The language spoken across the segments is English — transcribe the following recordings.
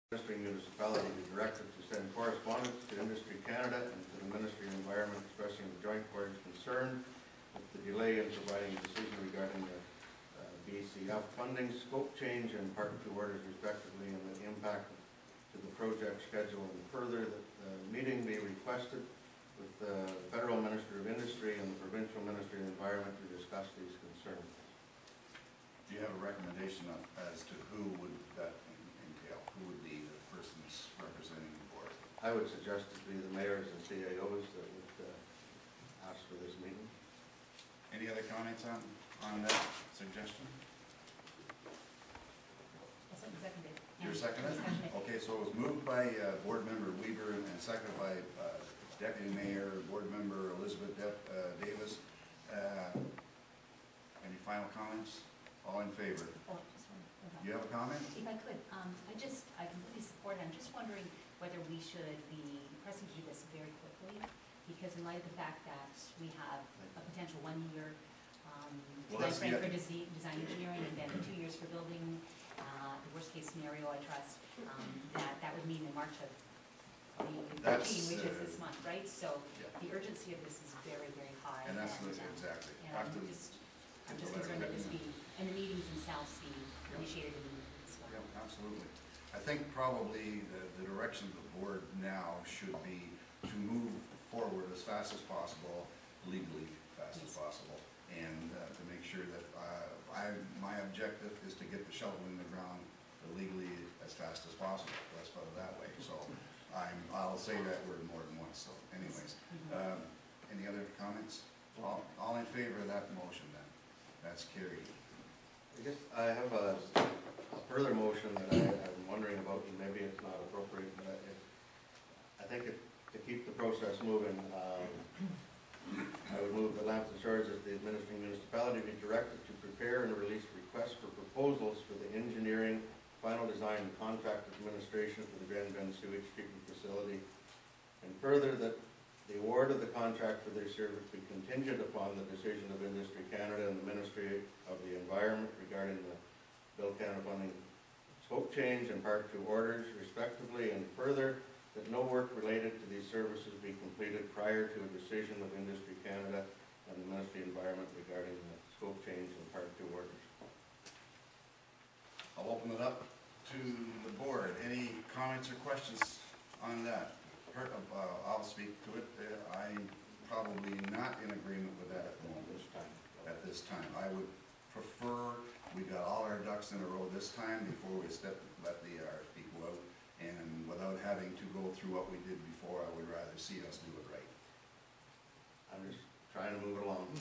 Ministry municipality be directed to send correspondence to Industry Canada and to the Ministry of Environment expressing the joint board's concern with the delay in providing a decision regarding the BCF funding, scope change, and Part 2 orders respectively, and the impact to the project schedule, and further that the meeting be requested with the Federal Minister of Industry and the Provincial Ministry of Environment to discuss these concerns. Do you have a recommendation as to who would that entail? Who would be the persons representing the board? I would suggest it be the mayors and CAOs that would ask for this meeting. Any other comments on that suggestion? Seconded. You're seconded? Okay, so it was moved by Board Member Weaver and seconded by Deputy Mayor, Board Member Elizabeth Davis. Any final comments? All in favor? Oh, just one. You have a comment? If I could, I completely support it. I'm just wondering whether we should be pressing to do this very quickly, because in light of the fact that we have a potential 1-year time frame for design engineering and then 2 years for building, the worst case scenario, I trust, that would mean in March of 2015, which is this month, right? So yeah. The urgency of this is very, very high. And that's exactly. And I'm just concerned that this be, and the meetings themselves be initiated immediately as well. Yeah, absolutely. I think probably the direction of the board now should be to move forward as fast as possible, legally fast as possible, and to make sure that my objective is to get the shovel in the ground legally as fast as possible. Let's put it that way. So I'll say that word more than once. So anyways, any other comments? All in favor of that motion then? That's carried. I guess I have a further motion that I'm wondering about, and maybe it's not appropriate, but I think to keep the process moving, I would move that Lambton Shores, as the administering municipality, be directed to prepare and release requests for proposals for the engineering, final design, and contract administration for the Grand Bend Sewage Treatment Facility, and further that the award of the contract for their service be contingent upon the decision of Industry Canada and the Ministry of the Environment regarding the Bill Canada funding scope change and Part 2 orders respectively, and further that no work related to these services be completed prior to a decision of Industry Canada and the Ministry of Environment regarding the scope change and Part 2 orders. I'll open it up to the board. Any comments or questions on that? I'll speak to it. I'm probably not in agreement with that at the moment. At this time, I would prefer we got all our ducks in a row this time before we let the RFP go out, and without having to go through what we did before, I would rather see us do it right. I'm just trying to move it along.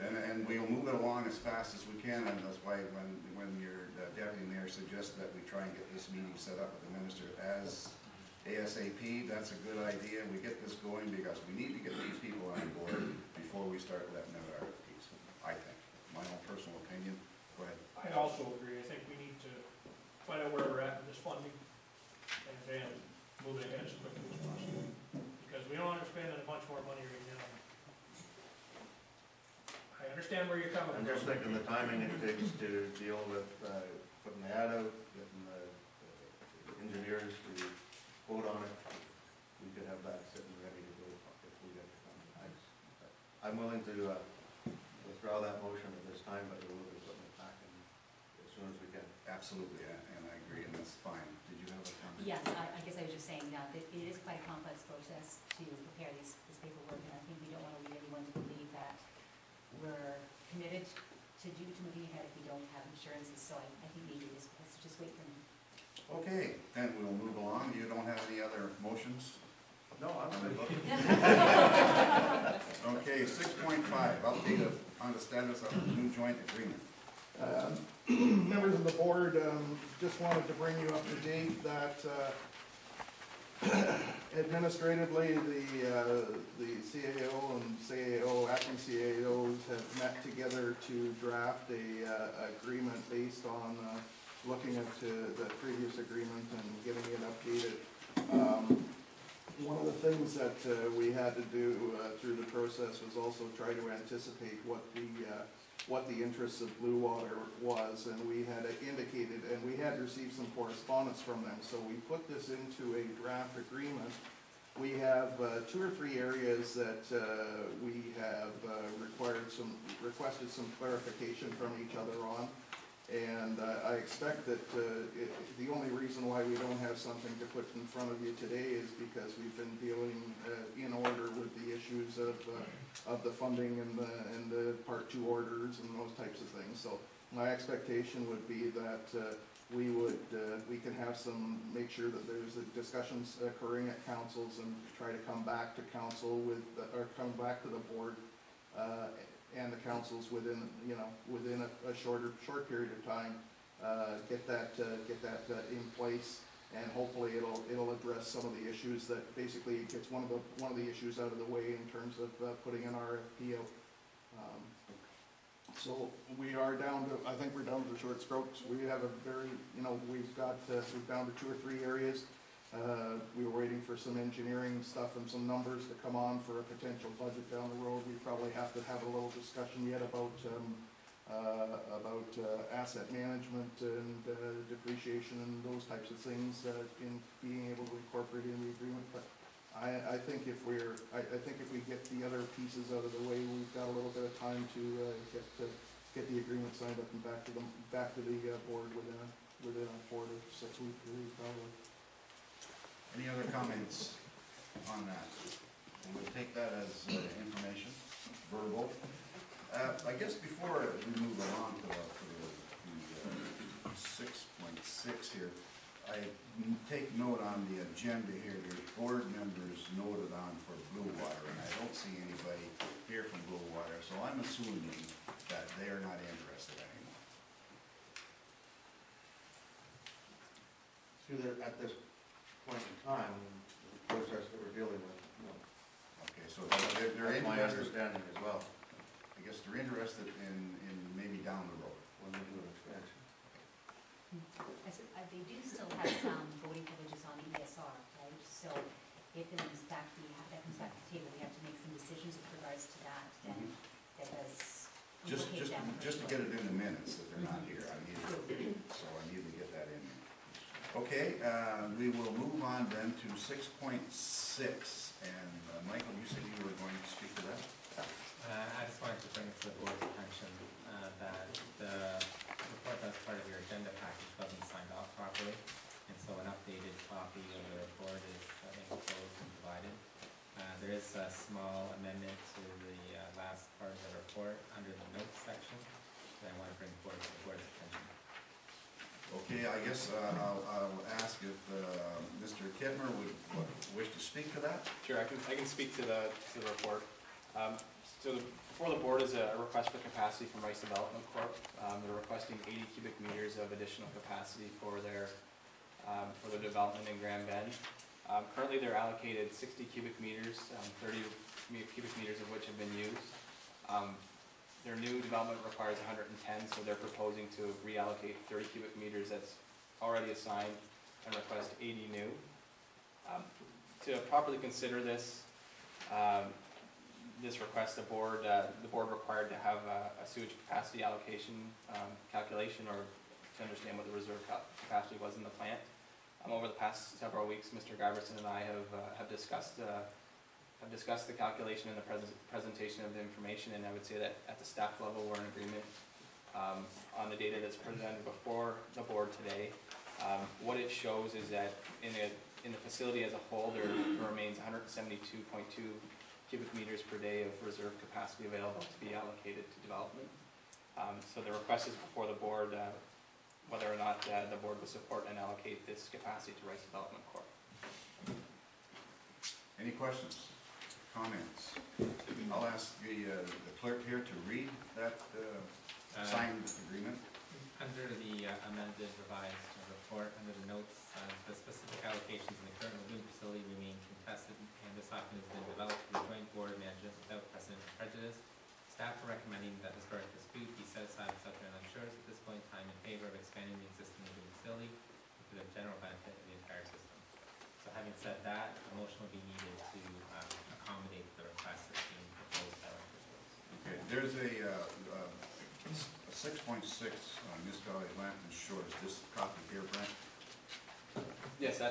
And we'll move it along as fast as we can, and that's why when your deputy mayor suggested that we try and get this meeting set up with the minister as ASAP, that's a good idea. We get this going because we need to get these people on board before we start letting out RFPs, I think. My own personal opinion. Go ahead. I also agree. I think we need to find out where we're at with this funding and then move it ahead as quickly as possible. Because we don't want to spend a bunch more money right now. I understand where you're coming from. I'm just thinking the timing it takes to deal with putting the ad out, getting the engineers to quote on it. We could have that sitting ready to go if we get the funding. I'm willing to withdraw that motion at this time, but we'll be putting it back in as soon as we can. Absolutely, and I agree, and that's fine. Did you have a comment? Yes, I guess I was just saying that it is quite a complex process to prepare this paperwork, and I think we don't want to lead anyone to believe that we're committed to moving ahead if we don't have insurances. So I think maybe let's just wait for me. Okay, then we'll move along. You don't have any other motions? No, I'm going to look. Okay, 6.5, update on the status of the new joint agreement. Members of the board, just wanted to bring you up to date that administratively the CAO and CAO, acting CAOs have met together to draft a agreement based on looking at the previous agreement and getting it updated. One of the things that we had to do through the process was also try to anticipate what the what the interests of Blue Water was, and we had indicated, and we had received some correspondence from them, so we put this into a draft agreement. We have 2 or 3 areas that we have requested some clarification from each other on. And I expect that the only reason why we don't have something to put in front of you today is because we've been dealing in order with the issues of the funding and the Part 2 orders and those types of things. So my expectation would be that we can have make sure that there's discussions occurring at councils and try to come back to council or come back to the board and the councils within a short period of time, get that in place, and hopefully it'll address some of the issues that basically it gets one of the issues out of the way in terms of putting an RFP out. So we are down to, I think we're down to the short strokes. We have a very, we're down to 2 or 3 areas. We were waiting for some engineering stuff and some numbers to come on for a potential budget down the road. We probably have to have a little discussion yet about asset management and depreciation and those types of things in being able to incorporate in the agreement. But I think if we get the other pieces out of the way, we've got a little bit of time to get the agreement signed up and back to the board within a 4 to 6 week period probably. Any other comments on that? We'll take that as information, verbal. I guess before we move along to the 6.6 here, I take note on the agenda here, there's board members noted on for Blue Water, and I don't see anybody here from Blue Water, so I'm assuming that they are not interested anymore. See that at this point in time, the process that we're dealing with, Okay, so they're that's my interested, understanding as well, I guess they're interested in maybe down the road. when we do an expansion. I said, they do still have some voting privileges on the ESR, right? So if it comes back to the table, we have to make some decisions with regards to that, then that does implicate them. Just to get it in the minutes that they're not here, I need to get that in. Okay, we will move on then to 6.6, and Michael, you said you were going to speak to that? I just wanted to bring to the board's attention that the report that's part of your agenda package wasn't signed off properly, and so an updated copy of the report is enclosed and provided. There is a small amendment to the last part of the report under the notes section that I want to bring forward to the board's attention. Okay, I guess I'll ask if Mr. Kidmer would wish to speak to that? Sure, I can speak to the report. Before the board is a request for capacity from Rice Development Corp. They're requesting 80 cubic meters of additional capacity for their development in Grand Bend. Currently, they're allocated 60 cubic meters, 30 cubic meters of which have been used. Their new development requires 110, so they're proposing to reallocate 30 cubic meters that's already assigned and request 80 new. To properly consider this request, the board required to have a sewage capacity allocation calculation, or to understand what the reserve capacity was in the plant. Over the past several weeks, Mr. Giberson and I have discussed the calculation and the presentation of the information, and I would say that at the staff level we're in agreement on the data that's presented before the board today. What it shows is that in the facility as a whole, there remains 172.2 cubic meters per day of reserve capacity available to be allocated to development. So the request is before the board whether or not the board will support and allocate this capacity to Rice Development Corp. Any questions, comments? I'll ask the clerk here to read that signed agreement. Under the amended revised report, under the notes, the specific allocations in the current lagoon facility remain contested, and this option has been developed for the joint board of management without precedent or prejudice. Staff are recommending that historic dispute be set aside with Southern Inland Shores at this point in time in favor of expanding the existing lagoon facility for the general benefit of the entire system. So having said that, a motion will be needed to accommodate the request that's being proposed by our officials. Okay, there's a 6.6 on Miss Valley Lambton Shores, this copy here, Brent? Yes,